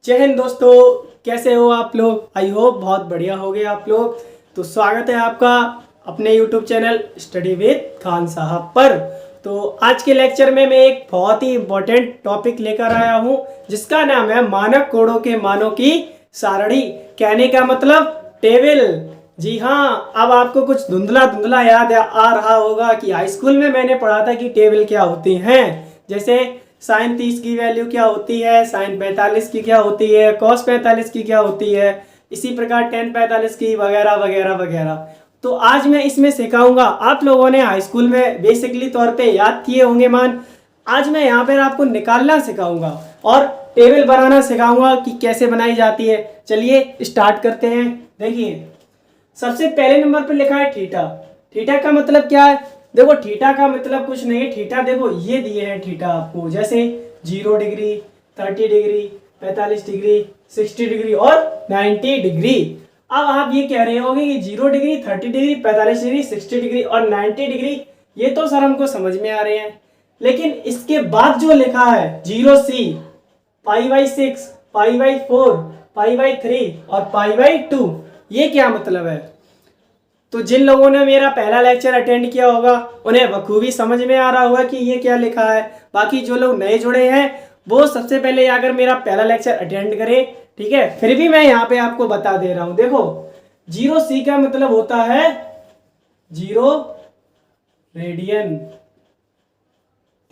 जय हिंद दोस्तों, कैसे हो आप लोग। आई होप बहुत बढ़िया हो गए आप लोग। तो स्वागत है आपका अपने YouTube channel study with Khan साहब पर। तो आज के लेक्चर में मैं एक बहुत ही इम्पोर्टेंट टॉपिक लेकर आया हूं जिसका नाम है मानक कोड़ों के मानों की सारणी। कहने का मतलब टेबल। जी हाँ, अब आपको कुछ धुंधला धुंधला याद आ रहा होगा कि हाई स्कूल में मैंने पढ़ा था कि टेबल क्या होती हैं। जैसे साइन 30 की वैल्यू क्या होती है, साइन 45 की क्या होती है, कॉस 45 की क्या होती है, इसी प्रकार टेन 45 की वगैरह वगैरह वगैरह। तो आज मैं इसमें सिखाऊंगा। आप लोगों ने हाई स्कूल में बेसिकली तौर पे याद किए होंगे मान। आज मैं यहाँ पर आपको निकालना सिखाऊंगा और टेबल बनाना सिखाऊंगा कि कैसे बनाई जाती है। चलिए स्टार्ट करते हैं। देखिए, सबसे पहले नंबर पर लिखा है थीटा। थीटा का मतलब क्या है? देखो, थीटा का मतलब कुछ नहीं है। थीटा देखो ये दिए हैं थीटा आपको, जैसे 0 डिग्री, 30 डिग्री, 45 डिग्री, 60 डिग्री और 90 डिग्री। अब आप ये कह रहे होगे कि 0 डिग्री, 30 डिग्री, 45 डिग्री, 60 डिग्री और 90 डिग्री, ये तो सर हमको समझ में आ रहे हैं। लेकिन इसके बाद जो लिखा है 0C, π/6, π/4, π/3 और π/2, ये क्या मतलब है? तो जिन लोगों ने मेरा पहला लेक्चर अटेंड किया होगा उन्हें बखूबी समझ में आ रहा होगा कि ये क्या लिखा है। बाकी जो लोग नए जुड़े हैं वो सबसे पहले आकर मेरा पहला लेक्चर अटेंड करें, ठीक है। फिर भी मैं यहाँ पे आपको बता दे रहा हूँ। देखो, 0C का मतलब होता है 0 रेडियन,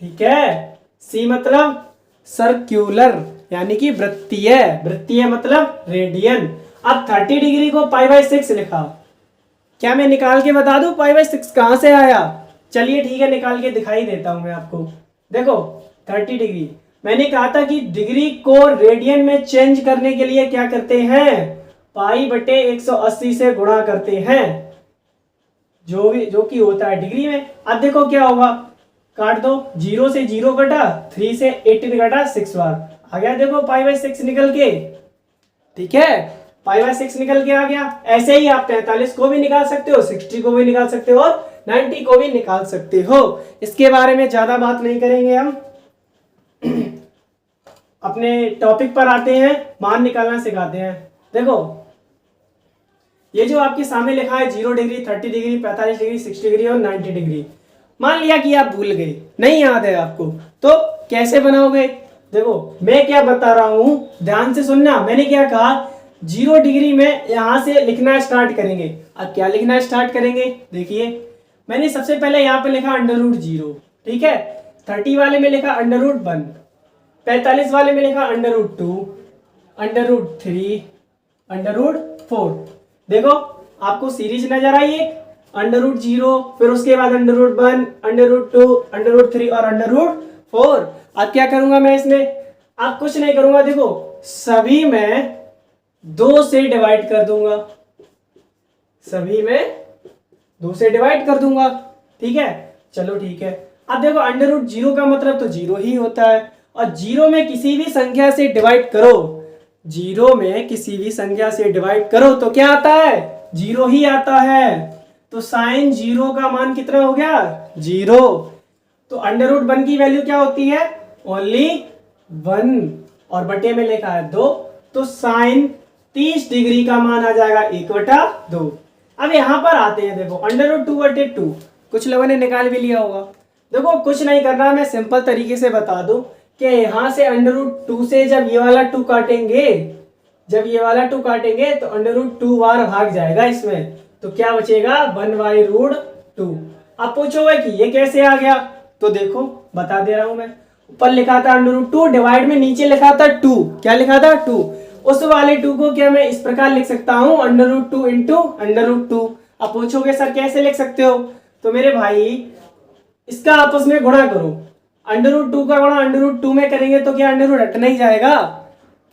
ठीक है। C मतलब सर्क्यूलर यानी कि वृत्तीय। वृत्तीय मतलब रेडियन। अब 30 डिग्री को π/6 लिखा। क्या मैं निकाल के बता दूं π/6 कहां से आया? चलिए ठीक है, निकाल के दिखाई देता हूं मैं आपको। देखो 30 डिग्री, मैंने कहा था कि डिग्री को रेडियन में चेंज करने के लिए क्या करते हैं, π/180 से गुणा करते हैं, जो कि होता है डिग्री में। अब देखो क्या होगा, काट दो, 0 से 0 कटा, 3 से 18 कटा, 6 बार आ गया। देखो π/6 निकल के, ठीक है, π/6 निकल के आ गया। ऐसे ही आप 45 को भी निकाल सकते हो, 60 को भी निकाल सकते हो और 90 को भी निकाल सकते हो। इसके बारे में ज्यादा बात नहीं करेंगे हम। अपने टॉपिक पर आते हैं, मान निकालना सिखाते हैं। देखो, ये जो आपके सामने लिखा है 0 डिग्री, 30 डिग्री, 45 डिग्री, 60 डिग्री और 90 डिग्री, मान लिया कि आप भूल गए, नहीं याद है आपको, तो कैसे बनाओगे? देखो मैं क्या बता रहा हूं, ध्यान से सुनना। मैंने क्या कहा, 0 डिग्री में यहां से लिखना स्टार्ट करेंगे। अब क्या लिखना स्टार्ट करेंगे? देखिए, मैंने सबसे पहले यहां पर लिखा √0, ठीक है। 30 वाले में लिखा √1, 45 वाले में लिखा √2, √3, √4। देखो आपको सीरीज नजर आई है, √0, फिर उसके बाद √1, √2, √3 और √4। अब क्या करूंगा मैं इसमें? अब कुछ नहीं करूंगा। देखो सभी में 2 से डिवाइड कर दूंगा, सभी में 2 से डिवाइड कर दूंगा, ठीक है। चलो ठीक है। अब देखो √0 का मतलब तो 0 ही होता है, और 0 में किसी भी संख्या से डिवाइड करो, 0 में किसी भी संख्या से डिवाइड करो तो क्या आता है? 0 ही आता है। तो साइन 0 का मान कितना हो गया? 0। तो √1 की वैल्यू क्या होती है? ओनली 1, और बटे में लिखा है 2, तो साइन 30 डिग्री का मान आ जाएगा 1/2। अब यहां पर आते हैं। देखो √2/2 कुछ लोगों ने निकाल भी लिया होगा। देखो कुछ नहीं करना, मैं सिंपल तरीके से बता दूं कि यहां से √2 से जब ये वाला 2 काटेंगे, जब ये वाला 2 काटेंगे तो √2 बार भाग जाएगा इसमें, तो क्या बचेगा? 1/√2। अब पूछोगे कि ये कैसे आ गया, तो देखो बता दे रहा हूं मैं। ऊपर लिखा था √2, डिवाइड में नीचे लिखा था 2। क्या लिखा था? 2। उस वाले 2 को क्या मैं इस प्रकार लिख सकता हूं, √2 इंटू √2। अब पूछोगे सर कैसे लिख सकते हो, तो मेरे भाई इसका आपस में गुणा करो। √2 का गुणा √2 में करेंगे तो क्या √ हट नहीं जाएगा?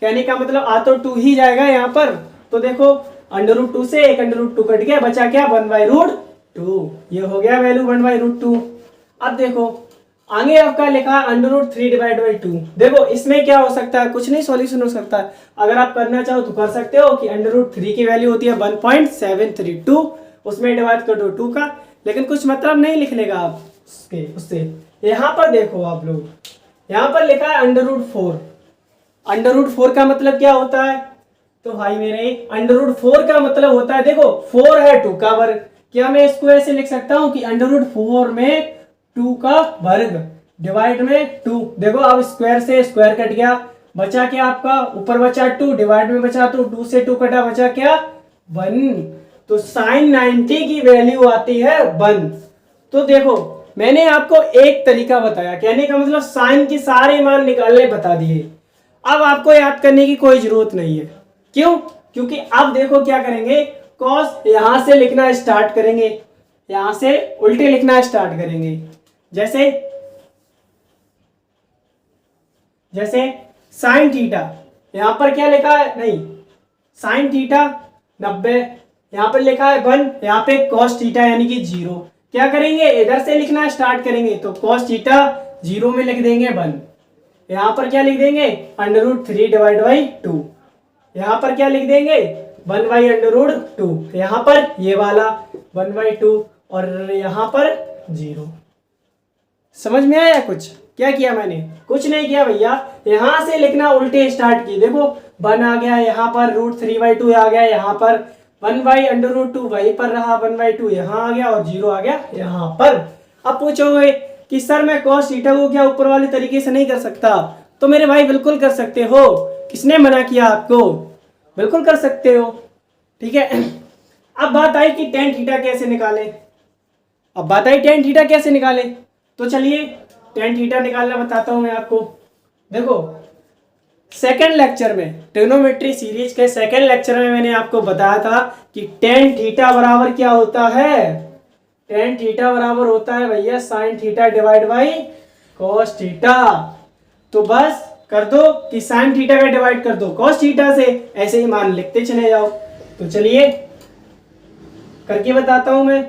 कहने का मतलब आ तो 2 ही जाएगा यहाँ पर। तो देखो √2 से एक √2 कट गया, बचा क्या? 1/√2। ये हो गया वैल्यू 1/√2। अब देखो आगे आपका लिखा √3/2। देखो इसमें क्या हो सकता है? कुछ नहीं, सॉल्यूशन हो सकता है। अगर आप करना चाहो तो कर सकते हो कि √3 की वैल्यू होती है 1.732, उसमें डिवाइड कर दो 2 का, लेकिन कुछ मतलब नहीं लिखने का आप उससे। यहाँ पर देखो आप लोग, यहाँ पर लिखा है √4, √4 का मतलब क्या होता है? तो भाई मेरे √4 का मतलब होता है, देखो 4 है 2 का वर्ग, क्या मैं इसको ऐसे लिख सकता हूँ कि √4 में 2 का वर्ग डिवाइड में 2। देखो अब स्क्वायर से स्क्वायर कट गया, बचा क्या आपका, ऊपर बचा 2 डिवाइड में बचा 2 से 2 कटा, बचा क्या 1। तो sin 90 की वैल्यू आती है 1। तो देखो मैंने आपको एक तरीका बताया, कहने का मतलब साइन के सारे मान निकालने बता दिए। अब आपको याद करने की कोई जरूरत नहीं है, क्यों? क्योंकि अब देखो क्या करेंगे, कॉस यहां से लिखना स्टार्ट करेंगे, यहां से उल्टे लिखना स्टार्ट करेंगे। जैसे जैसे साइन थीटा, यहां पर क्या लिखा है, नहीं साइन थीटा 90, यहां पर लिखा है 1, यहां पे कॉस थीटा यानी कि 0। क्या करेंगे, इधर से लिखना स्टार्ट करेंगे, तो कॉस थीटा 0 में लिख देंगे 1। यहां पर क्या लिख देंगे, √3 डिवाइड बाई 2। यहां पर क्या लिख देंगे, 1 बाई √2। यहां पर ये वाला 1/2 और यहां पर 0। समझ में आया कुछ? क्या किया मैंने, कुछ नहीं किया भैया, यहां से लिखना उल्टे स्टार्ट की। देखो 1 आ गया, यहाँ पर √3/2 आ गया, यहाँ पर 1/√2 वहीं पर रहा, 1/2 यहाँ आ गया और 0 आ गया यहाँ पर। अब पूछोगे कि सर मैं cos थीटा को क्या ऊपर वाले तरीके से नहीं कर सकता? तो मेरे भाई बिल्कुल कर सकते हो, किसने मना किया आपको, बिल्कुल कर सकते हो। ठीक है, अब बात आई कि tan थीटा कैसे निकाले। अब बात आई tan थीटा कैसे निकाले, तो चलिए tan थीटा निकालना बताता हूं मैं आपको। देखो सेकेंड लेक्चर में, ट्रिग्नोमेट्री सीरीज के सेकेंड लेक्चर में मैंने आपको बताया था कि tan थीटा बराबर क्या होता है, tan थीटा बराबर होता है भैया sin theta divide by cos theta. तो बस कर दो कि sin थीटा का डिवाइड कर दो cos थीटा से, ऐसे ही मान लिखते चले जाओ। तो चलिए करके बताता हूं मैं।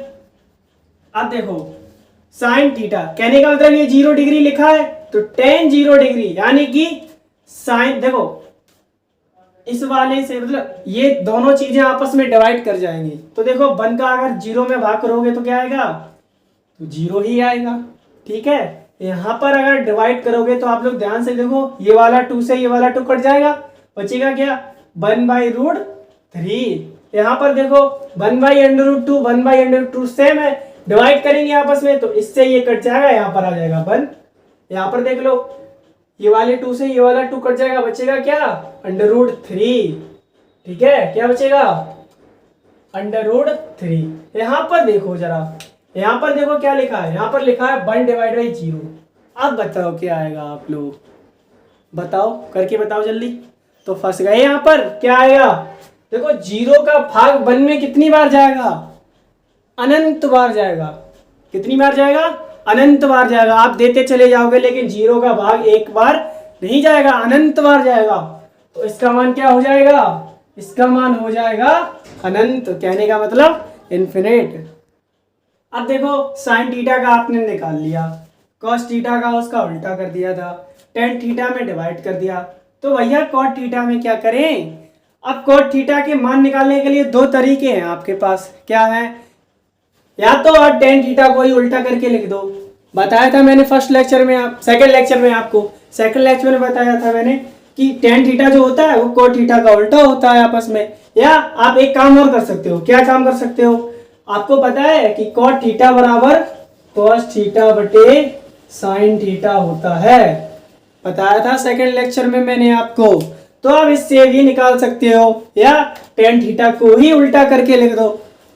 अब देखो साइन थीटा, कहने का मतलब ये 0 डिग्री लिखा है, तो tan 0 डिग्री यानी कि साइन, देखो इस वाले से मतलब ये दोनों चीजें आपस में डिवाइड कर जाएंगी। तो देखो 1 का अगर 0 में भाग करोगे तो क्या आएगा, तो 0 ही आएगा। ठीक है, यहां पर अगर डिवाइड करोगे तो आप लोग ध्यान से देखो, ये वाला 2 से ये वाला 2 कट जाएगा, बचेगा क्या 1/√3। यहाँ पर देखो 1/√2 1/√2 सेम है, डिवाइड करेंगे आपस में तो इससे ये कट जाएगा, यहाँ पर आ जाएगा 1। यहाँ पर देख लो ये वाले 2 से ये वाला 2 कट जाएगा, बचेगा क्या √3। ठीक है, क्या बचेगा √3। यहाँ पर देखो जरा, यहाँ पर देखो क्या लिखा है, यहाँ पर लिखा है 1 डिवाइड बाई 0। अब बताओ क्या आएगा, आप लोग बताओ, करके बताओ जल्दी। तो फंस गए यहाँ पर, क्या आएगा, देखो 0 का भाग 1 में कितनी बार जाएगा, अनंत बार जाएगा। कितनी बार जाएगा, अनंत बार जाएगा। आप देते चले जाओगे लेकिन 0 का भाग एक बार नहीं जाएगा, अनंत बार जाएगा। तो इसका मान क्या हो जाएगा, इसका मान हो जाएगा अनंत, कहने का मतलब इन्फिनिट। अब देखो साइन थीटा का आपने निकाल लिया, कॉस थीटा का उसका उल्टा कर दिया था, tan थीटा में डिवाइड कर दिया। तो भैया कॉट थीटा में क्या करें, अब कॉट थीटा के मान निकालने के लिए 2 तरीके हैं आपके पास। क्या है, या तो आप tan थीटा को ही उल्टा करके लिख दो, बताया था मैंने फर्स्ट लेक्चर में, आप सेकंड लेक्चर में, आपको सेकंड लेक्चर में बताया था मैंने कि tan थीटा जो होता है वो cot थीटा का उल्टा होता है आपस में। या आप एक काम और कर सकते हो, क्या काम कर सकते हो, आपको पता है कि cot थीटा बराबर cos थीटा बटे sin थीटा होता है, बताया था सेकंड लेक्चर में मैंने आपको। तो आप इससे भी निकाल सकते हो, या tan थीटा को ही उल्टा करके लिख दो।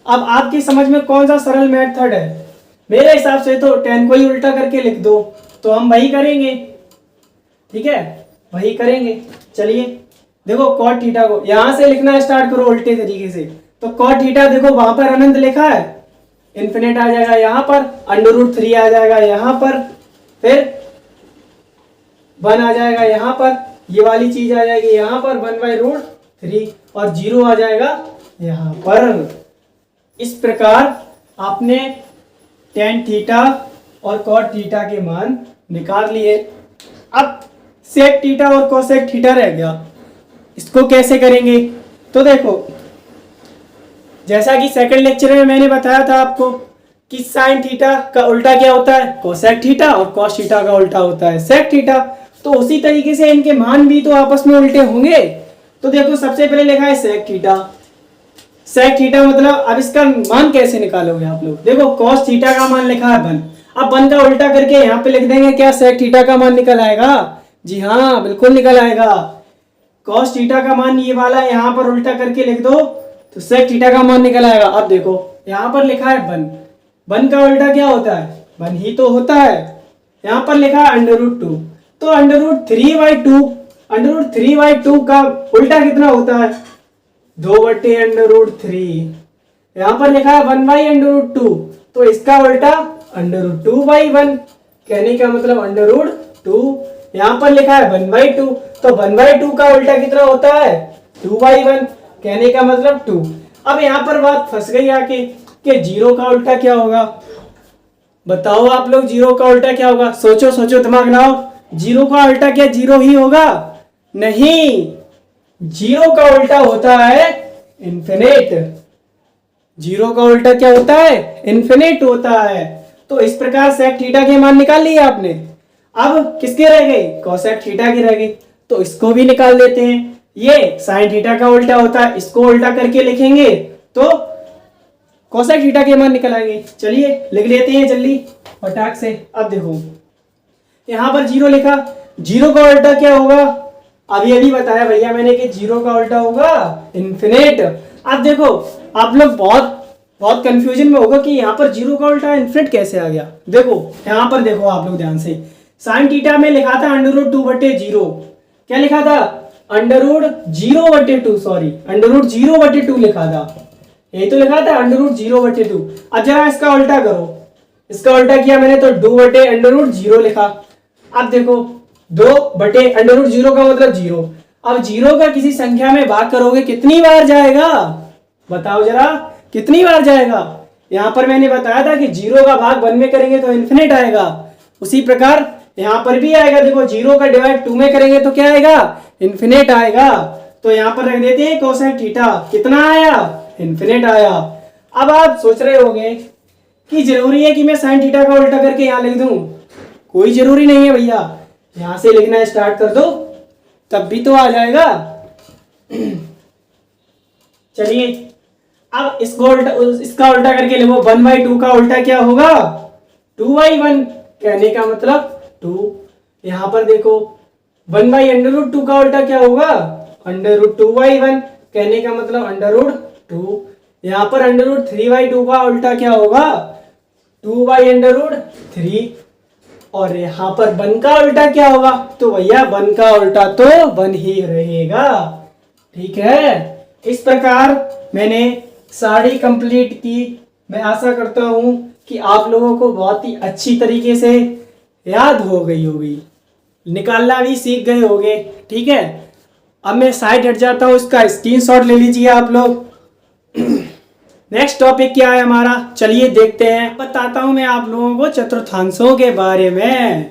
अब आपकी समझ में कौन सा सरल मेथड है, मेरे हिसाब से तो tan को ही उल्टा करके लिख दो, तो हम वही करेंगे। ठीक है, वही करेंगे। चलिए देखो cot थीटा को यहां से लिखना स्टार्ट करो उल्टे तरीके से। तो cot थीटा देखो वहां पर अनंत लिखा है, इन्फिनिट आ जाएगा, यहाँ पर √3 आ जाएगा, यहाँ पर फिर 1 आ जाएगा, यहाँ पर ये वाली चीज आ जाएगी, यहाँ पर 1/√3 और 0 आ जाएगा यहाँ पर। इस प्रकार आपने tan थीटा और cot थीटा के मान निकाल लिए। अब sec थीटा और cosec थीटा रह गया, इसको कैसे करेंगे। तो देखो जैसा कि सेकंड लेक्चर में मैंने बताया था आपको कि sin थीटा का उल्टा क्या होता है, cosec थीटा, और cos थीटा का उल्टा होता है sec थीटा। तो उसी तरीके से इनके मान भी तो आपस में उल्टे होंगे। तो देखो सबसे पहले लिखा है सेक थीटा। सेक थीटा मतलब अब इसका मान कैसे निकालोगे आप लोग? देखो कॉस थीटा का मान लिखा है 1, अब 1 का उल्टा करके यहाँ पे लिख देंगे, क्या सेक थीटा का मान निकल आएगा? जी हाँ, बिल्कुल निकल आएगा। कॉस थीटा का मान ये वाला यहाँ पर उल्टा करके लिख दो तो सेक थीटा का मान निकल आएगा। अब देखो यहाँ पर लिखा है 1, 1 का उल्टा क्या होता है? 1 ही तो होता है। यहाँ पर लिखा है √2, तो √3/2, √3/2 का उल्टा कितना होता है? 2/√3। यहाँ पर लिखा है 1/√2, तो इसका उल्टा √2/1, कहने का मतलब √2। यहाँ पर लिखा है 1/2, तो 1/2 का उल्टा कितना होता है? 2/1, कहने का मतलब 2। अब यहाँ पर बात फंस गई आके कि 0 का उल्टा क्या होगा? बताओ आप लोग, 0 का उल्टा क्या होगा? सोचो सोचो, दिमाग लगाओ। 0 का उल्टा क्या 0 ही होगा? नहीं, 0 का उल्टा होता है इन्फिनिट। 0 का उल्टा क्या होता है? इन्फिनिट होता है। तो इस प्रकार सेक थीटा के मान निकाल लिए आपने। अब किसके रह गए? कोसेक थीटा की रह गई, तो इसको भी निकाल देते हैं। ये साइन थीटा का उल्टा होता है, इसको उल्टा करके लिखेंगे तो कोसेक थीटा के मान निकल आएंगे। चलिए लिख लेते हैं जल्दी फटाक से। अब देखो यहाँ पर 0 लिखा, 0 का उल्टा क्या होगा? अभी बताया भैया मैंने कि 0 का उल्टा होगा इन्फिनिट। अब देखो आप लोग बहुत कंफ्यूजन में होगा कि यहाँ पर 0 का उल्टा इन्फिनिट कैसे आ गया। देखो यहाँ पर देखो आप लोग ध्यान से, साइन थीटा में लिखा था √2/0। क्या लिखा था? √0/2, सॉरी √0/2 लिखा था। यही तो लिखा था √0/2। अब जरा इसका उल्टा करो, इसका उल्टा किया मैंने तो 2/√0 लिखा। अब देखो 2/√0 का मतलब 0। अब 0 का किसी संख्या में भाग करोगे कितनी बार जाएगा? बताओ जरा कितनी बार जाएगा? यहाँ पर मैंने बताया था कि 0 का भाग 1 में करेंगे तो इन्फिनिट आएगा, उसी प्रकार यहाँ पर भी आएगा। देखो 0 का डिवाइड 2 में करेंगे तो क्या आएगा? इन्फिनिट आएगा। तो यहाँ पर रख देते हैं कोसेक थीटा। कितना आया? इन्फिनिट आया। अब आप सोच रहे होंगे कि जरूरी है कि मैं साइन थीटा का उल्टा करके यहाँ लिख दूं? कोई जरूरी नहीं है भैया, यहाँ से लिखना स्टार्ट कर दो तब भी तो आ जाएगा। चलिए अब इसका उल्टा करके लिखो। 1/2 का उल्टा क्या होगा? 2/1, कहने का मतलब 2। यहाँ पर देखो 1/√2 का उल्टा क्या होगा? √2/1, कहने का मतलब √2। यहाँ पर √3/2 का उल्टा क्या होगा? 2/√3। और यहाँ पर 1 का उल्टा क्या होगा? तो भैया 1 का उल्टा तो 1 ही रहेगा। ठीक है, इस प्रकार मैंने सारी कंप्लीट की। मैं आशा करता हूं कि आप लोगों को बहुत ही अच्छी तरीके से याद हो गई होगी, निकालना भी सीख गए होंगे। ठीक है, अब मैं साइड हट जाता हूं, इसका स्क्रीनशॉट ले लीजिए आप लोग। नेक्स्ट टॉपिक क्या है हमारा, चलिए देखते हैं। बताता हूं मैं आप लोगों को चतुर्थांशों के बारे में।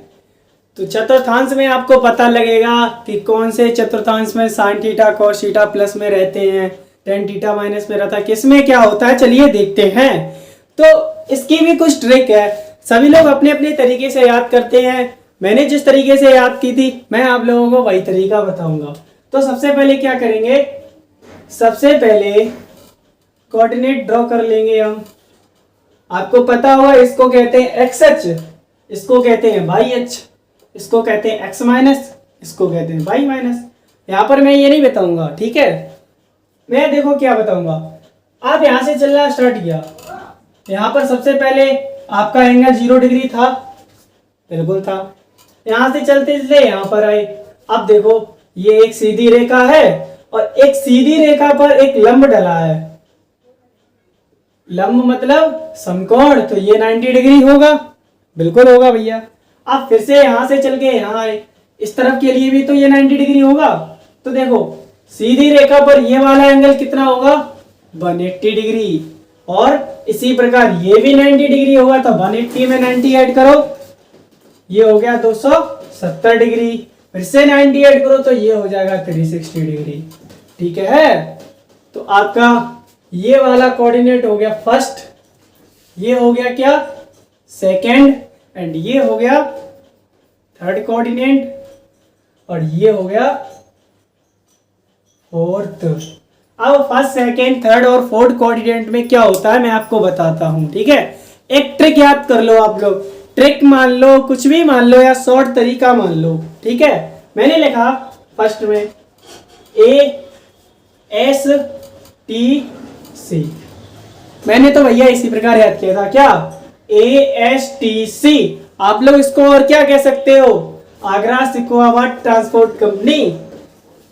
तो चतुर्थांश में आपको पता लगेगा कि कौन से चतुर्थांश में sine theta cos theta plus में रहते हैं, टेन थीटा माइनस में रहता है, किसमें क्या होता है, चलिए देखते हैं। तो इसकी भी कुछ ट्रिक है, सभी लोग अपने अपने तरीके से याद करते हैं। मैंने जिस तरीके से याद की थी मैं आप लोगों को वही तरीका बताऊंगा। तो सबसे पहले क्या करेंगे, सबसे पहले कोऑर्डिनेट ड्रॉ कर लेंगे हम। आपको पता होगा इसको कहते हैं एक्स अक्ष, इसको कहते हैं वाई अक्ष, इसको कहते हैं एक्स माइनस, इसको कहते हैं वाई माइनस। यहाँ पर मैं ये नहीं बताऊंगा, ठीक है, मैं देखो क्या बताऊंगा। आप यहाँ से चलना स्टार्ट किया, यहाँ पर सबसे पहले आपका एंगल 0 डिग्री था, बिल्कुल था। यहाँ से चलते चलते यहाँ पर आए। अब देखो ये एक सीधी रेखा है और एक सीधी रेखा पर एक लंब डला है। लंब मतलब समकोण, तो ये 90 डिग्री होगा, बिल्कुल होगा भैया। अब फिर से यहां से चल के यहाँ आए, इस तरफ के लिए भी तो ये 90 डिग्री होगा। तो देखो सीधी रेखा पर ये वाला एंगल कितना होगा, 180 डिग्री। और इसी प्रकार ये भी 90 डिग्री होगा, तो 180 में 90 ऐड करो, ये हो गया 270 डिग्री। फिर से 90 ऐड करो तो ये हो जाएगा 360 डिग्री। ठीक है, तो आपका ये वाला कोऑर्डिनेट हो गया फर्स्ट, ये हो गया क्या सेकंड, एंड ये हो गया थर्ड कोऑर्डिनेट। और ये हो गया फोर्थ। अब फर्स्ट, सेकेंड, थर्ड और फोर्थ कोऑर्डिनेट में क्या होता है मैं आपको बताता हूं, ठीक है। एक ट्रिक याद कर लो आप लोग, ट्रिक मान लो, कुछ भी मान लो या शॉर्ट तरीका मान लो, ठीक है। मैंने लिखा फर्स्ट में ASTC, मैंने तो भैया इसी प्रकार याद किया था, क्या ASTC। आप लोग इसको और क्या कह सकते हो, आगरा सिकोहाबाद ट्रांसपोर्ट कंपनी।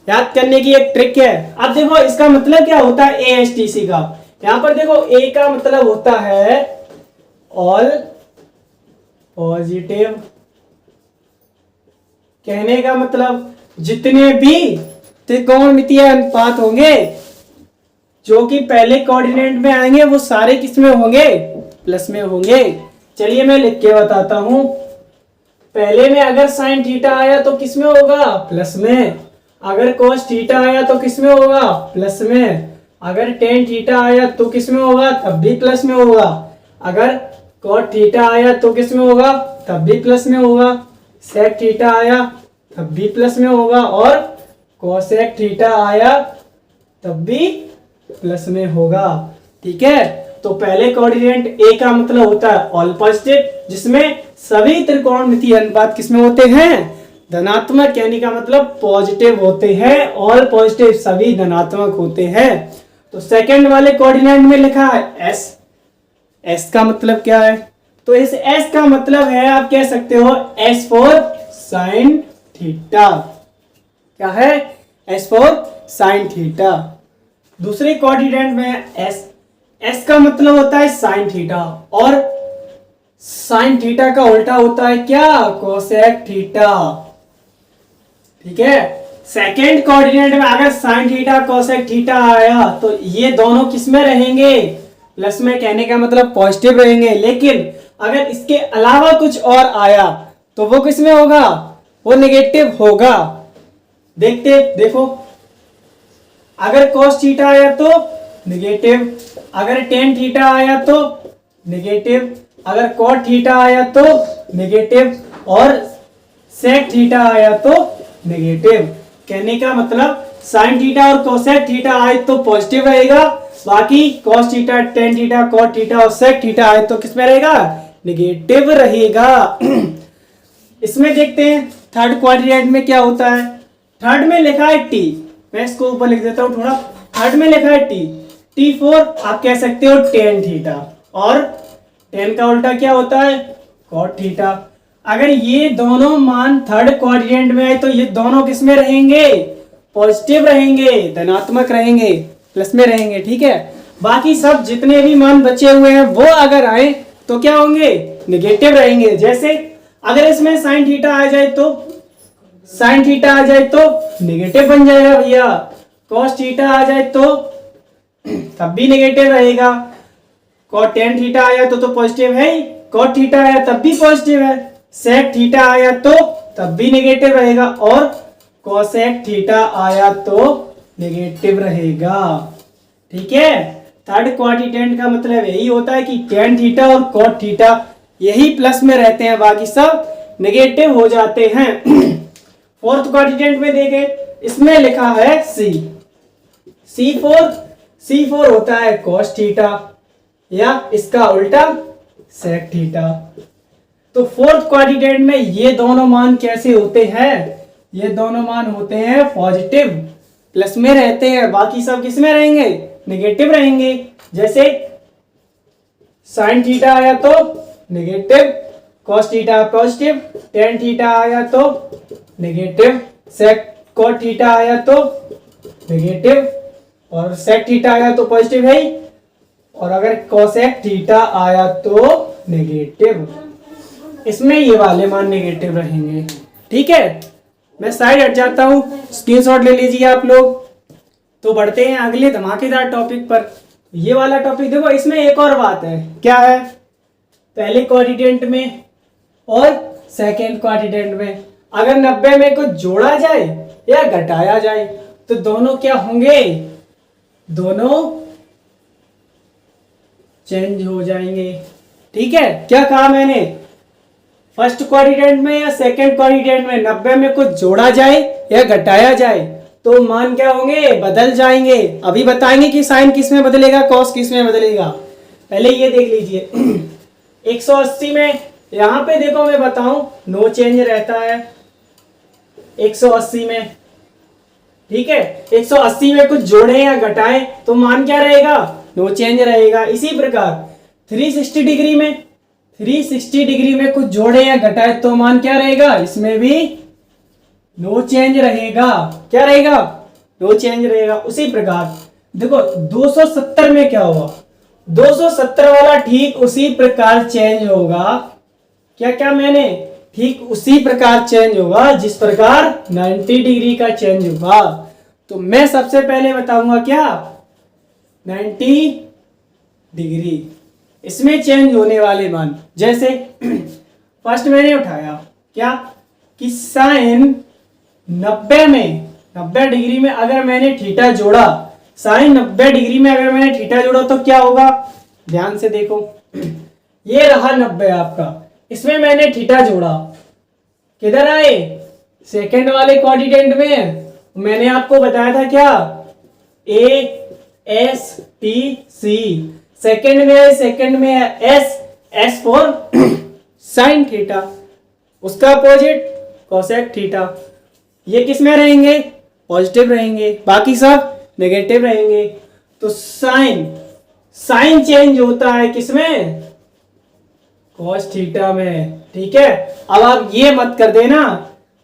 याद करने की एक ट्रिक है। अब देखो इसका मतलब क्या होता है ASTC का, यहां पर देखो A का मतलब होता है ऑल पॉजिटिव, कहने का मतलब जितने भी त्रिकोणमितीय अनुपात होंगे जो कि पहले कोऑर्डिनेट में आएंगे वो सारे किस में होंगे, प्लस में होंगे। चलिए मैं लिख के बताता हूं। पहले में अगर साइन थीटा आया तो किस में होगा, प्लस में। अगर कोस थीटा आया तो किस में होगा, प्लस में। अगर टेन थीटा आया तो किस में होगा, तब भी प्लस में होगा। अगर कॉट थीटा आया तो किस में होगा, तब भी प्लस में होगा। सेक थीटा आया तब भी प्लस में होगा, और कोसेक थीटा आया तब भी प्लस में होगा, ठीक है। तो पहले कोऑर्डिनेट A का मतलब होता है ऑल पॉजिटिव, जिसमें सभी त्रिकोणमितीय अनुपात किसमें होते हैं, धनात्मक, कहने का मतलब पॉजिटिव होते हैं। ऑल पॉजिटिव, सभी धनात्मक होते हैं। तो सेकंड वाले कोऑर्डिनेट में लिखा है S का मतलब क्या है, तो इस S का मतलब है, आप कह सकते हो S फॉर साइन थीटा। क्या है, S फॉर साइन थीटा। दूसरे कोऑर्डिनेट में S का मतलब होता है साइन थीटा, और साइन थीटा का उल्टा होता है क्या, कोसेक थीटा, ठीक है। सेकेंड कोऑर्डिनेट में अगर साइन थीटा कोसेक थीटा आया तो ये दोनों किस में रहेंगे, प्लस में, कहने का मतलब पॉजिटिव रहेंगे। लेकिन अगर इसके अलावा कुछ और आया तो वो किस में होगा, वो नेगेटिव होगा। देखो, अगर cos थीटा आया तो नेगेटिव, अगर टेन थीटा आया तो नेगेटिव, अगर cot थीटा आया तो नेगेटिव, और sec थीटा आया तो नेगेटिव। कहने का मतलब sin थीटा और cosec थीटा आए तो पॉजिटिव रहेगा, बाकी cos theta, tan theta, cot theta और sec थीटा आए तो किसमें रहेगा, नेगेटिव रहेगा। इसमें देखते हैं थर्ड क्वाड्रेंट में क्या होता है। थर्ड में लिखा है T, मैं इसको ऊपर लिख देता हूं थोड़ा। थर्ड में लिखा है T फोर, आप कह सकते हो टेन थीटा, और टेन का उल्टा क्या होता है, कॉट थीटा। अगर ये दोनों मान थर्ड क्वाड्रेंट में आए तो ये दोनों किस में रहेंगे, पॉजिटिव रहेंगे, धनात्मक रहेंगे, प्लस में रहेंगे, ठीक है। बाकी सब जितने भी मान बचे हुए हैं वो अगर आए तो क्या होंगे, निगेटिव रहेंगे। जैसे अगर इसमें साइन थीटा आ जाए तो, साइन थीटा आ जाए तो नेगेटिव बन जाएगा भैया। कॉस थीटा आ जाए तो तब भी नेगेटिव रहेगा। कॉट टेन थीटा आया तो पॉजिटिव है ही, कॉट थीटा आया तब भी पॉजिटिव है। सेक थीटा आया तो तब भी नेगेटिव रहेगा, और कोसेक थीटा आया तो नेगेटिव रहेगा, ठीक है। थर्ड क्वाड्रेंट का मतलब यही होता है कि टेन थीटा और कॉट थीटा यही प्लस में रहते हैं, बाकी सब नेगेटिव हो जाते हैं। फोर्थ क्वाड्रेंट में देखें, इसमें लिखा है C फोर होता है कॉस थीटा, या इसका उल्टा सेक थीटा। तो फोर्थ क्वाड्रेंट में ये दोनों मान कैसे होते हैं, ये दोनों मान होते हैं पॉजिटिव, प्लस में रहते हैं, बाकी सब किस में रहेंगे, नेगेटिव रहेंगे। जैसे साइन थीटा आया तो negative, cos theta positive, tan theta आया तो नेगेटिव, सेक कॉट थीटा आया तो नेगेटिव, और सेक थीटा आया तो पॉजिटिव है ही, और अगर कोसेक थीटा आया तो नेगेटिव। इसमें ये वाले मान नेगेटिव रहेंगे, ठीक है। मैं साइड हट जाता हूं, स्क्रीनशॉट ले लीजिए आप लोग। तो बढ़ते हैं अगले धमाकेदार टॉपिक पर। ये वाला टॉपिक देखो, इसमें एक और बात है, क्या है, पहले क्वाड्रेंट में और सेकेंड क्वाड्रेंट में अगर 90 में कुछ जोड़ा जाए या घटाया जाए तो दोनों क्या होंगे, दोनों चेंज हो जाएंगे, ठीक है। क्या कहा मैंने, फर्स्ट क्वाड्रेंट में या सेकंड क्वाड्रेंट में 90 में कुछ जोड़ा जाए या घटाया जाए तो मान क्या होंगे, बदल जाएंगे। अभी बताएंगे कि साइन किस में बदलेगा, कॉस किस में बदलेगा। पहले ये देख लीजिए 180 में यहां पे देखो मैं बताऊं नो चेंज रहता है 180 में, ठीक है। 180 में कुछ जोड़े या घटाए तो मान क्या रहेगा, नो चेंज रहेगा। इसी प्रकार 360 डिग्री में कुछ जोड़े या घटाए तो मान क्या रहेगा, इसमें भी नो चेंज रहेगा। क्या रहेगा, नो चेंज रहेगा। उसी प्रकार देखो 270 में क्या हुआ, 270 वाला ठीक उसी प्रकार चेंज होगा। क्या क्या मैंने ठीक उसी प्रकार चेंज होगा जिस प्रकार 90 डिग्री का चेंज होगा। तो मैं सबसे पहले बताऊंगा क्या, 90 डिग्री इसमें चेंज होने वाले मान। जैसे फर्स्ट मैंने उठाया क्या कि साइन 90 डिग्री में अगर मैंने थीटा जोड़ा, साइन 90 डिग्री में अगर मैंने थीटा जोड़ा तो क्या होगा, ध्यान से देखो ये रहा 90 आपका, इसमें मैंने थीटा जोड़ा, किधर आए, सेकंड वाले क्वाड्रेंट में। मैंने आपको बताया था क्या, A S T C, second में है, सेकंड में है S, S for sine theta, उसका अपोजिट कोसेक थीटा। ये किस में रहेंगे, पॉजिटिव रहेंगे, बाकी सब नेगेटिव रहेंगे। तो साइन चेंज होता है किसमें, कॉस थीटा में, ठीक है। अब आप ये मत कर देना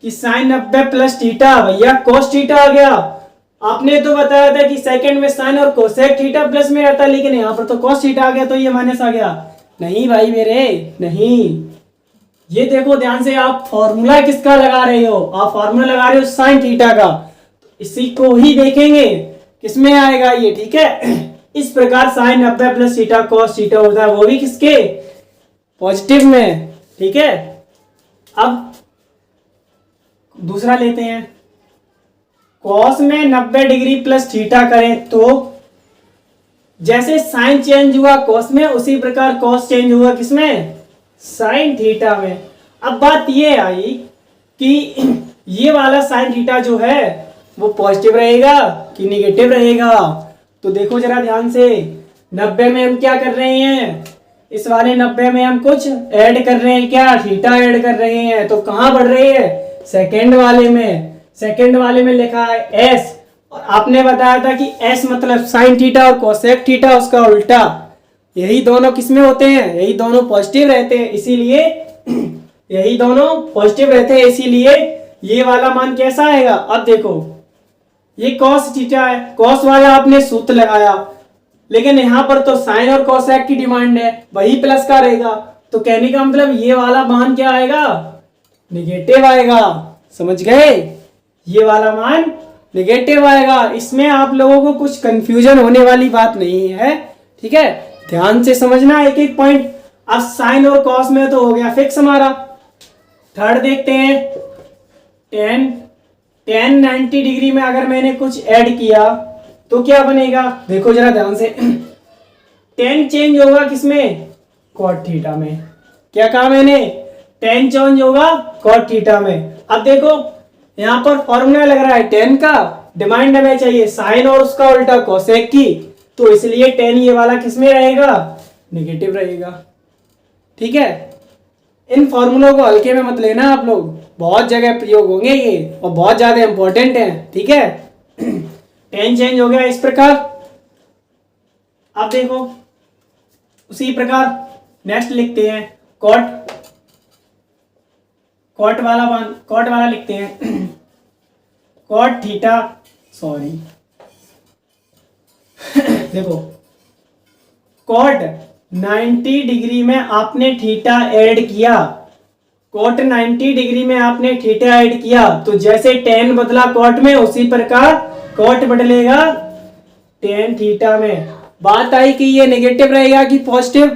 कि साइन 90 प्लस थीटा, भैया कॉस थीटा आ गया। आपने तो बताया था कि सेकंड में साइन और कोसेक थीटा प्लस में आता, लेकिन यहां पर तो कॉस थीटा आ गया तो ये माइनस आ गया। नहीं भाई मेरे, नहीं, ये देखो ध्यान से, आप फॉर्मूला किसका लगा रहे हो, आप फॉर्मूला लगा रहे हो साइन थीटा का, इसी को ही देखेंगे किसमें आएगा ये, ठीक है। इस प्रकार sine 90 plus theta cos theta होता है, वो भी किसके, पॉजिटिव में, ठीक है। अब दूसरा लेते हैं, कॉस में 90 डिग्री प्लस थीटा करें तो जैसे साइन चेंज हुआ कॉस में, उसी प्रकार कॉस चेंज हुआ किसमें, साइन थीटा में। अब बात ये आई कि ये वाला साइन थीटा जो है वो पॉजिटिव रहेगा कि निगेटिव रहेगा। तो देखो जरा ध्यान से, 90 में हम क्या कर रहे हैं, इस वाले 90 में हम कुछ ऐड कर रहे हैं, क्या थीटा ऐड कर रहे हैं। तो कहां बढ़ रही है, सेकंड वाले में, सेकंड वाले में लिखा है एस, और आपने बताया था कि एस मतलब साइन थीटा और कोसेक थीटा उसका उल्टा, यही दोनों किसमें होते हैं, यही दोनों पॉजिटिव रहते हैं, इसीलिए यही दोनों पॉजिटिव रहते हैं, इसीलिए ये वाला मान कैसा आएगा। अब देखो ये कॉस थीटा है, कॉस वाला आपने सूत्र लगाया, लेकिन यहां पर तो साइन और कोसेक की डिमांड है, वही प्लस का रहेगा। तो कहने का मतलब ये वाला मान क्या आएगा, निगेटिव आएगा, समझ गए, ये वाला मान निगेटिव आएगा। इसमें आप लोगों को कुछ कंफ्यूजन होने वाली बात नहीं है, ठीक है, ध्यान से समझना एक एक पॉइंट। अब साइन और कॉस में तो हो गया फिक्स हमारा। थर्ड देखते हैं, टेन 90 डिग्री में अगर मैंने कुछ ऐड किया तो क्या बनेगा, देखो जरा ध्यान से, टेन चेंज होगा किसमें, कॉट थीटा में। क्या कहा मैंने, टेन चेंज होगा कॉट थीटा में। अब देखो यहां पर फॉर्मूला लग रहा है टेन का, डिमांड हमें चाहिए साइन और उसका उल्टा कोसेक की, तो इसलिए टेन ये वाला किसमें रहेगा, नेगेटिव रहेगा, ठीक है। इन फॉर्मूलों को हल्के में मत लेना आप लोग, बहुत जगह प्रयोग होंगे ये और बहुत ज्यादा इंपॉर्टेंट है, ठीक है। टेन चेंज हो गया इस प्रकार। अब देखो उसी प्रकार नेक्स्ट लिखते हैं, कॉट वाला लिखते हैं, कॉट थीटा, सॉरी देखो कॉट 90 डिग्री में आपने थीटा ऐड किया, कॉट 90 डिग्री में आपने थीटा ऐड किया, तो जैसे टेन बदला कॉट में उसी प्रकार कॉट बदलेगा टेन थीटा में। बात आई कि ये नेगेटिव रहेगा कि पॉजिटिव,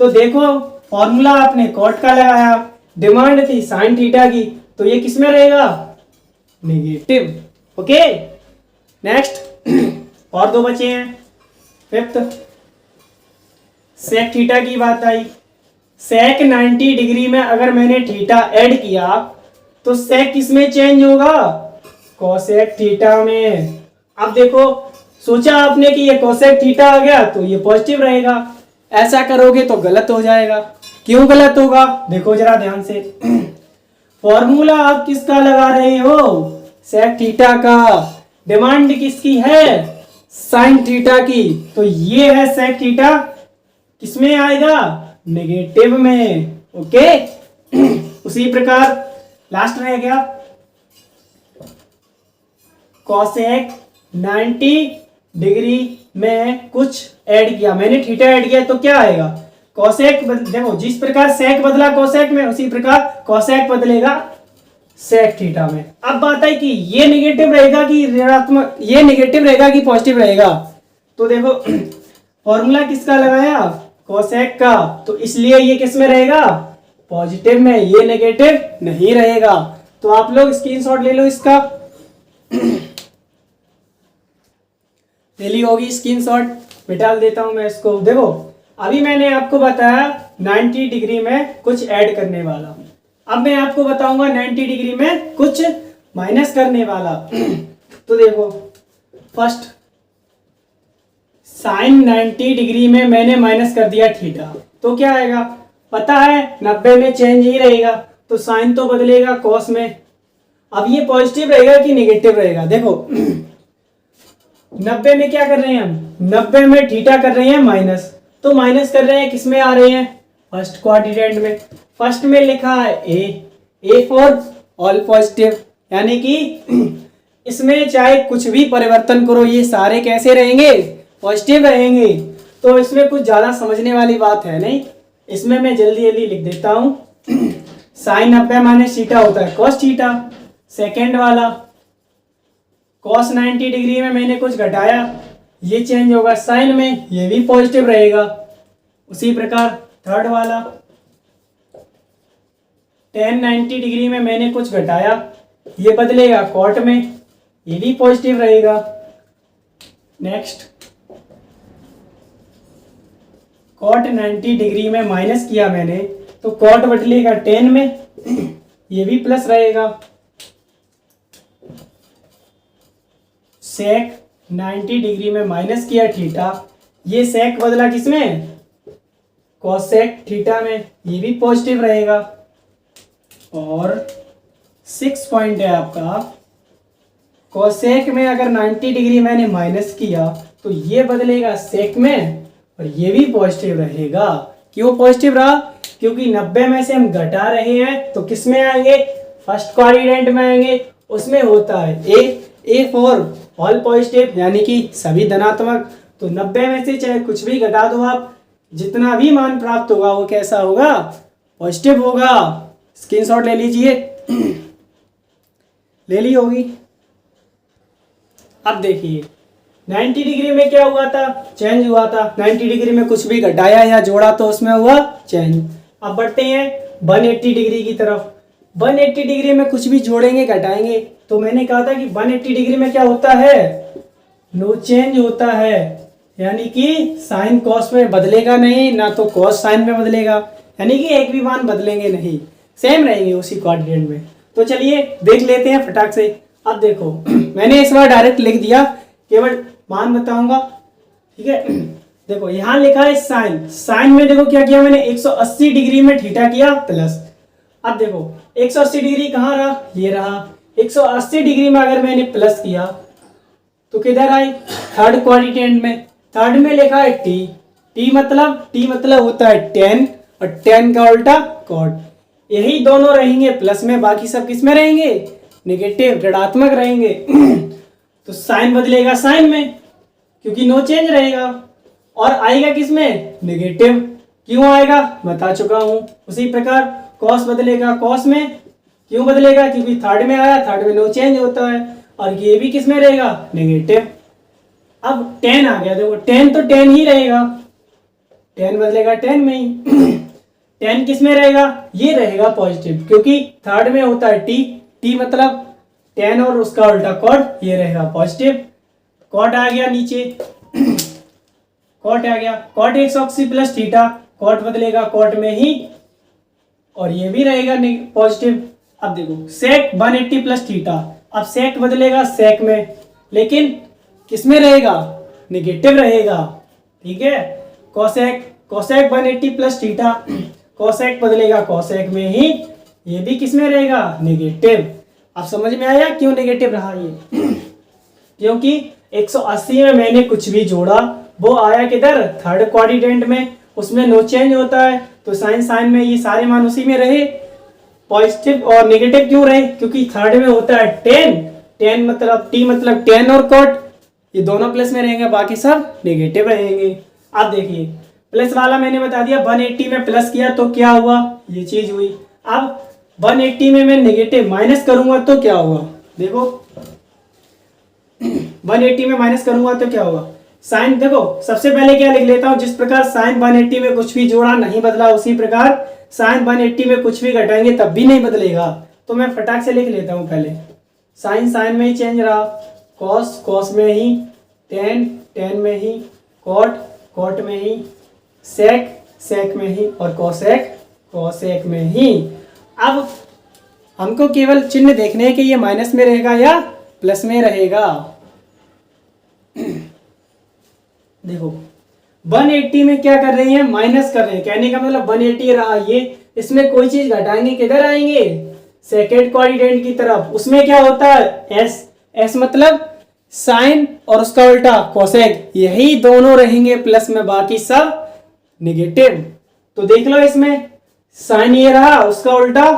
तो देखो फॉर्मूला आपने कॉट का लगाया, डिमांड थी साइन थीटा की, तो ये किस में रहेगा, नेगेटिव। ओके नेक्स्ट और दो बचे हैं। फिफ्थ सेक थीटा की बात आई, सेक 90 डिग्री में अगर मैंने थीटा ऐड किया तो सेक किसमें चेंज होगा? कोसेक थीटा में। अब देखो, सोचा आपने कि ये कोसेक थीटा आ गया तो ये पॉजिटिव रहेगा, ऐसा करोगे तो गलत हो जाएगा। क्यों गलत होगा? देखो जरा ध्यान से। फॉर्मूला आप किसका लगा रहे हो? सेक थीटा का। डिमांड किसकी है? साइन थीटा की। तो ये है सेक थीटा, किसमें आएगा? नेगेटिव में। ओके। उसी प्रकार लास्ट रह गया कोसेक 90 डिग्री में कुछ ऐड किया, मैंने थीटा ऐड किया तो क्या आएगा? कोसेक देखो, जिस प्रकार सेक बदला कोसेक में, उसी प्रकार कोसेक बदलेगा सेक थीटा में। अब बात है कि ये नेगेटिव रहेगा कि ऋणात्मक, ये नेगेटिव रहेगा कि पॉजिटिव रहेगा। तो देखो फॉर्मूला किसका लगाया? कोसेक का, तो इसलिए ये किस में रहेगा? पॉजिटिव में, ये नेगेटिव नहीं रहेगा। तो आप लोग स्क्रीनशॉट ले लो इसका। ले ली होगी स्क्रीनशॉट, मिटा देता हूं मैं इसको। देखो अभी मैंने आपको बताया 90 डिग्री में कुछ ऐड करने वाला, अब मैं आपको बताऊंगा 90 डिग्री में कुछ माइनस करने वाला। तो देखो फर्स्ट साइन 90 डिग्री में मैंने माइनस कर दिया थीटा, तो क्या आएगा? पता है 90 में चेंज ही रहेगा, तो साइन तो बदलेगा कॉस में। अब ये पॉजिटिव रहेगा कि नेगेटिव रहेगा? देखो 90 में क्या कर रहे हैं हम? 90 में थीटा कर रहे हैं माइनस, तो माइनस कर रहे हैं किस में आ रहे हैं? फर्स्ट क्वाड्रेंट में। फर्स्ट में लिखा है ए फॉर ऑल पॉजिटिव, यानी कि इसमें चाहे कुछ भी परिवर्तन करो ये सारे कैसे रहेंगे? पॉजिटिव रहेंगे। तो इसमें कुछ ज्यादा समझने वाली बात है नहीं, इसमें मैं जल्दी जल्दी लिख देता हूं। साइन 90 माइनस थीटा होता है कॉस थीटा। सेकेंड वाला कॉस 90 डिग्री में मैंने कुछ घटाया, ये चेंज होगा साइन में, ये भी पॉजिटिव रहेगा। उसी प्रकार थर्ड वाला टेन 90 डिग्री में मैंने कुछ घटाया, ये बदलेगा कॉट में, ये भी पॉजिटिव रहेगा। नेक्स्ट कॉट 90 डिग्री में माइनस किया मैंने, तो कॉट बदलेगा टेन में, ये भी प्लस रहेगा। सेक 90 डिग्री में माइनस किया थीटा, ये सेक बदला किसमें? कोसेक थीटा में, ये भी पॉजिटिव रहेगा। और 6 पॉइंट है आपका, कोसेक में अगर 90 डिग्री मैंने माइनस किया तो ये बदलेगा सेक में, और ये भी पॉजिटिव रहेगा। क्यों पॉजिटिव रहा? क्योंकि 90 में से हम घटा रहे हैं, तो किस में आएंगे? फर्स्ट क्वाड्रेंट में आएंगे। उसमें होता है ए फॉर ऑल पॉजिटिव, यानी कि सभी धनात्मक। तो 90 में से चाहे कुछ भी घटा दो आप, जितना भी मान प्राप्त होगा वो कैसा होगा? पॉजिटिव होगा। स्क्रीनशॉट ले लीजिए। ले ली होगी। अब देखिए 90 डिग्री में क्या हुआ था? चेंज हुआ था। 90 डिग्री में कुछ भी घटाया या जोड़ा तो उसमें हुआ चेंज। अब बढ़ते हैं 180 डिग्री की तरफ। 180 डिग्री में कुछ भी जोड़ेंगे घटाएंगे, तो मैंने कहा था कि 180 डिग्री में क्या होता है? नो चेंज होता है, यानी कि साइन कॉस में बदलेगा नहीं, ना तो कॉस साइन में बदलेगा, यानी कि एक भी मान बदलेंगे नहीं, सेम रहेंगे उसी क्वाड्रेंट में। तो चलिए देख लेते हैं फटाक से। अब देखो मैंने इस बार डायरेक्ट लिख दिया, केवल मान बताऊंगा, ठीक है। देखो यहाँ लिखा है साइन, साइन में देखो क्या किया मैंने? 180 डिग्री में थीटा किया प्लस। अब देखो 180 डिग्री कहाँ रहा? ये रहा। 180 डिग्री में अगर मैंने प्लस किया तो किधर आई? थर्ड क्वाड्रेंट में। थर्ड में लिखा है टी मतलब होता है 10, और 10 का उल्टा कॉट। यही दोनों रहेंगे प्लस में, बाकी सब किस में रहेंगे? नेगेटिव, ऋणात्मक रहेंगे। तो साइन बदलेगा साइन में, क्योंकि नो चेंज रहेगा, और आएगा किस में? नेगेटिव। क्यों आएगा? बता चुका हूं। उसी प्रकार कॉस बदलेगा कॉस में। क्यों बदलेगा? क्योंकि थर्ड में आया, थर्ड में नो चेंज होता है, और ये भी किस में रहेगा? नेगेटिव। अब 10 आ गया, देखो 10 तो 10 ही रहेगा, 10 बदलेगा 10 में ही। 10 किस में रहेगा? ये रहेगा पॉजिटिव, क्योंकि थर्ड में होता है टी मतलब 10 और उसका उल्टा कॉट, ये रहेगा पॉजिटिव। कॉट आ गया नीचे, कॉट आ गया, कॉट 180 प्लस थीटा, कॉट बदलेगा कॉट में ही, और ये भी रहेगा पॉजिटिव। अब देखो सेक 180 प्लस थीटा, अब सेक बदलेगा सेक में, लेकिन किस में रहेगा, नेगेटिव रहेगा, ठीक है। कोसेक 180 प्लस थीटा, कोसेक बदलेगा कोसेक में ही, ये भी किस में रहेगा, नेगेटिव। अब समझ में आया क्यों नेगेटिव रहा ये क्योंकि 180 में मैंने कुछ भी जोड़ा वो आया किधर, थर्ड क्वाड्रेंट में, उसमें नो चेंज होता है, तो साइन साइन में ये सारे मान उसी में रहे। पॉजिटिव और नेगेटिव क्यों रहे, क्योंकि थर्ड में होता है टेन मतलब टी मतलब टेन और कॉट, ये दोनों प्लस में रहेंगे, बाकी सब नेगेटिव रहेंगे। अब देखिए प्लस वाला मैंने बता दिया, 180 में प्लस किया तो क्या हुआ, ये चीज हुई। अब 180 में मैं नेगेटिव माइनस करूंगा तो क्या होगा, देखो 180 में माइनस करूंगा तो क्या होगा, साइन देखो सबसे पहले क्या लिख लेता हूं, जिस प्रकार साइन 180 में कुछ भी जोड़ा नहीं बदला, उसी प्रकार साइन 180 में कुछ भी घटाएंगे तब भी नहीं बदलेगा। तो मैं फटाक से लिख लेता हूं, पहले साइन साइन में ही चेंज रहा, कॉस कॉस में ही, टेन टेन में ही, कॉट कॉट में ही, सेक सेक में ही, और कोसेक कोसेक में ही। अब हमको केवल चिन्ह देखने हैं कि ये माइनस में रहेगा या प्लस में रहेगा। देखो 180 में क्या कर रहे हैं, माइनस कर रहे हैं, कहने का मतलब 180 रहा ये, इसमें कोई चीज घटाएंगे किधर आएंगे, सेकेंड क्वाड्रेंट की तरफ। उसमें क्या होता है एस, एस मतलब साइन और उसका उल्टा कोसेक, यही दोनों रहेंगे प्लस में, बाकी सब नेगेटिव। तो देख लो इसमें साइन ये रहा, उसका उल्टा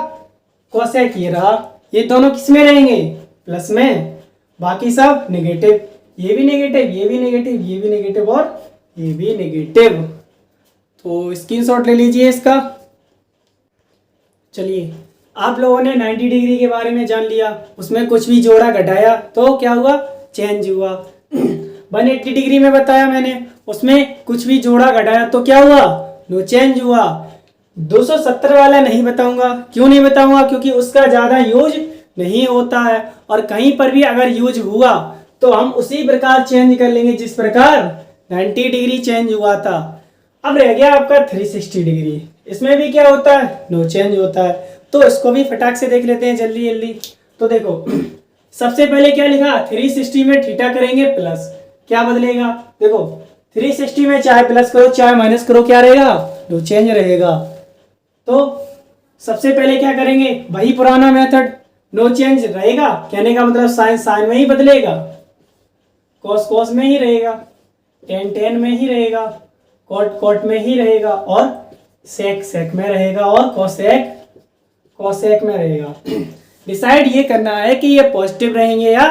कोसेक ये रहा, ये दोनों किस में रहेंगे, प्लस में, बाकी सब नेगेटिव, ये भी नेगेटिव, ये भी नेगेटिव, ये भी नेगेटिव और ये भी नेगेटिव। तो स्क्रीनशॉट ले लीजिए इसका। चलिए आप लोगों ने 90 डिग्री के बारे में जान लिया, उसमें कुछ भी जोड़ा घटाया तो क्या हुआ, चेंज हुआ। 180 डिग्री में बताया मैंने, उसमें कुछ भी जोड़ा घटाया तो क्या हुआ, नो चेंज हुआ। 270 वाला नहीं बताऊंगा, क्यों नहीं बताऊंगा, क्योंकि उसका ज्यादा यूज नहीं होता है, और कहीं पर भी अगर यूज हुआ तो हम उसी प्रकार चेंज कर लेंगे जिस प्रकार 90 डिग्री चेंज हुआ था। अब रह गया आपका 360 डिग्री, इसमें भी क्या होता है, नो चेंज होता है। तो इसको भी फटाक से देख लेते हैं जल्दी जल्दी। तो देखो सबसे पहले क्या लिखा, 360 में थीटा करेंगे प्लस, क्या बदलेगा, देखो 360 में चाहे प्लस करो चाहे माइनस करो क्या रहेगा, नो चेंज रहेगा। तो सबसे पहले क्या करेंगे, वही पुराना मेथड, नो चेंज रहेगा, कहने का मतलब साइन साइन में ही बदलेगा, कॉस कॉस में ही रहेगा, टेन टेन में ही रहेगा, कॉट कॉट में ही रहेगा, और सेक सेक में रहेगा, और कोसेक कोसेक में रहेगा। डिसाइड ये करना है कि ये पॉजिटिव रहेंगे या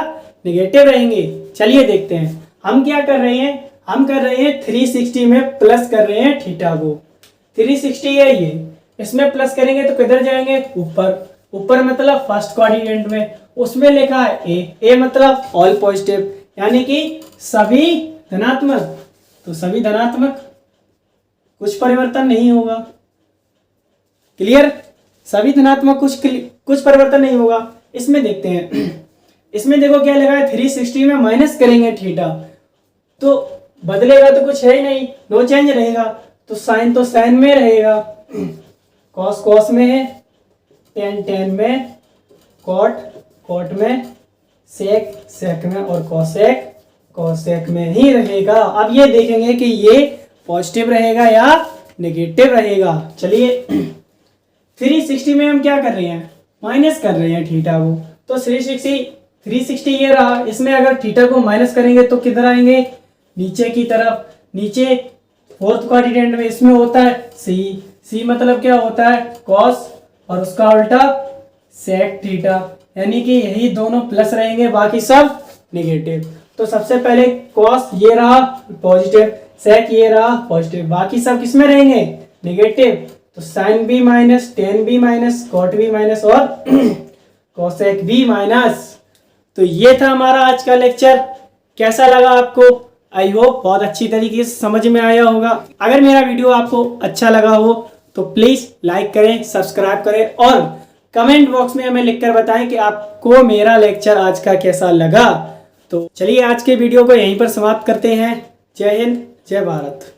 नेगेटिव रहेंगे। चलिए देखते हैं हम क्या कर रहे हैं, हम कर रहे हैं 360 में प्लस कर रहे हैं थीटा को। 360 है ये, इसमें प्लस करेंगे तो किधर जाएंगे, ऊपर, ऊपर मतलब फर्स्ट क्वाड्रेंट में, उसमें लिखा है ए मतलब ऑल पॉजिटिव, यानी कि सभी धनात्मक, तो सभी धनात्मक, कुछ परिवर्तन नहीं होगा, क्लियर, सभी धनात्मक, कुछ परिवर्तन नहीं होगा। इसमें देखते हैं, इसमें देखो क्या लिखा है, 360 में माइनस करेंगे थीटा तो बदलेगा तो कुछ है ही नहीं, नो चेंज रहेगा, तो साइन में रहेगा, कॉस कॉस में है, टेन टेन में, कॉट कॉट में, सेक सेक में, और कोसेक कोसेक में ही रहेगा। अब ये देखेंगे कि ये पॉजिटिव रहेगा या नेगेटिव रहेगा। चलिए 360 में हम क्या कर रहे हैं, माइनस कर रहे हैं थीटा को, तो 360 ये रहा, इसमें अगर थीटा को माइनस करेंगे तो किधर आएंगे, नीचे की तरफ, नीचे फोर्थ क्वाड्रेंट में, इसमें होता है सी मतलब क्या होता है, कॉस, और उसका उल्टा सेक थीटा, यानी कि यही दोनों प्लस रहेंगे, बाकी सब नेगेटिव। तो सबसे पहले कॉस ये रहा पॉजिटिव, सेक ये रहा पॉजिटिव, बाकी सब किस में रहेंगे, नेगेटिव। तो साइन भी माइनस, टेन भी माइनस, कॉट भी माइनस, और कोसेक भी माइनस। तो ये था हमारा आज का लेक्चर। कैसा लगा आपको, आई होप बहुत अच्छी तरीके से समझ में आया होगा। अगर मेरा वीडियो आपको अच्छा लगा हो तो प्लीज लाइक करें, सब्सक्राइब करें, और कमेंट बॉक्स में हमें लिखकर बताएं कि आपको मेरा लेक्चर आज का कैसा लगा। तो चलिए आज के वीडियो को यहीं पर समाप्त करते हैं। जय हिंद, जय भारत।